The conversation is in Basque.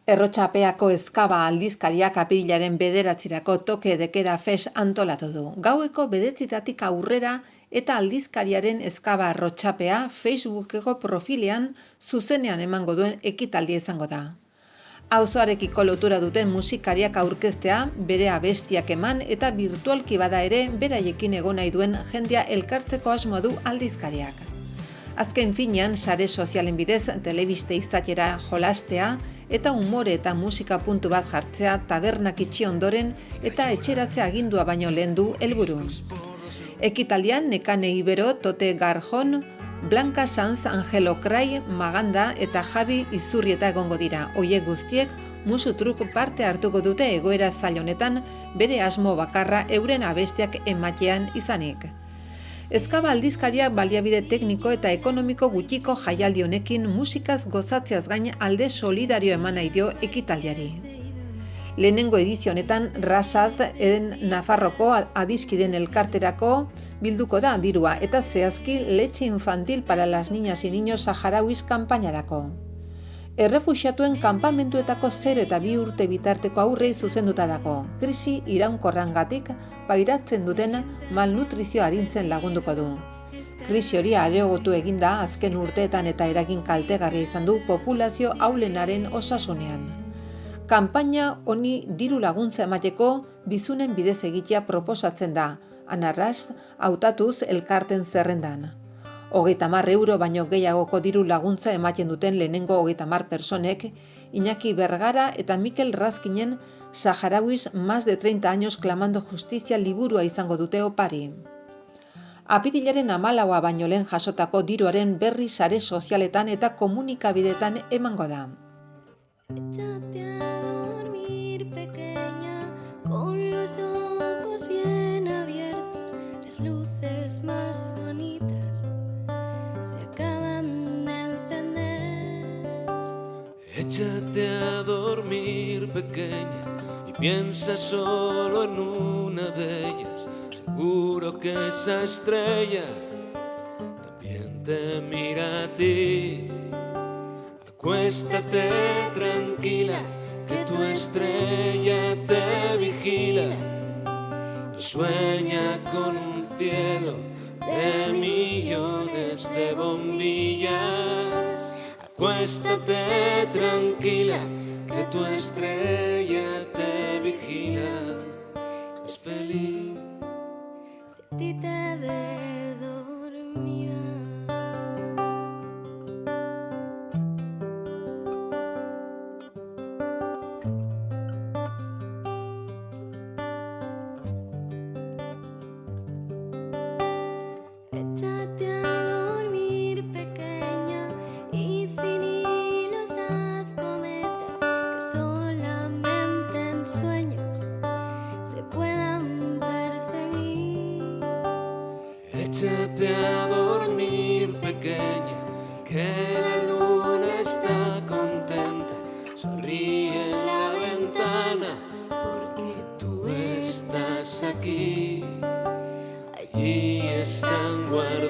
Errotxapeako ezkaba aldizkariak apirilaren 9 toke de queda fest antolatu du. Gaueko 9 aurrera eta aldizkariaren ezkaba errotxapea Facebookeko profilean zuzenean emango duen ekitaldia izango da. Auzoarekiko lotura duten musikariak aurkeztea, bere abestiak eman eta virtualki bada ere beraiekin egon nahi duen jendea elkartzeko asmoa du aldizkariak. Azken finean, sare sozialen bidez telebiste izatera jolastea eta umore eta musika puntu bat jartzea tabernak itxi ondoren eta etxeratzea agindua baino lehen du helburu. Ekitaldian Nekane Ibero, Tote Garjon, Blanca Sanz, Angelo Krai, Maganda eta Javi Izurrieta egongo dira. Hoiek guztiek musu truk parte hartuko dute egoera zail honetan bere asmo bakarra euren abestiak ematean izanik. Ezkaba aldizkariak baliabide tekniko eta ekonomiko gutxiko jaialdi honekin musikaz gozatzeaz gain alde solidario eman nahi dio ekitaldiari. Lehenengo edizio honetan Rasaz Nafarroko adiskiden elkarterako bilduko da dirua eta zehazki Leche Infantil para las niñas y niños saharauis kanpainarako. Errefuxiatuen kanpamentuetako 0 eta 2 urte bitarteko aurrei zuzenduta dago. Krisi iraunkorrangatik pairatzen duten malnutrizio arintzen lagunduko du. Krisi hori areagotu eginda azken urteetan eta eragin kaltegarria izan du populazio ahulenaren osasunean. Kanpaina honi diru laguntza emateko bizunen bidez egitea proposatzen da, Anarrast hautatuz elkarten zerrendan. 30 euro baino gehiagoko diru laguntza ematen duten lehenengo 30 personek, Iñaki Bergara eta Mikel Razkinen Saharauis más de 30 años clamando justicia liburua izango dute opari. Apirilaren 14 baino lehen jasotako diruaren berri sare sozialetan eta komunikabideetan emango da. Échate a dormir, pequeña, con los ojos bien abiertos, las luces más bonitas se acaban de encender. Échate a dormir, pequeña, y piensa solo en una de ellas. Seguro que esa estrella también te mira a ti. Acuéstate tranquila, que tu estrella te vigila y sueña con un cielo de millones de bombillas. Acuéstate tranquila, que tu estrella te vigila. Es feliz Si a ti te ve dormida. Échate a dormir, pequeña, y sin hilos haz cometas que solamente en sueños se puedan perseguir. Échate a dormir, pequeña, que la luna está contenta. Sonríe en la ventana, porque tú estás aquí. Allí están guardadas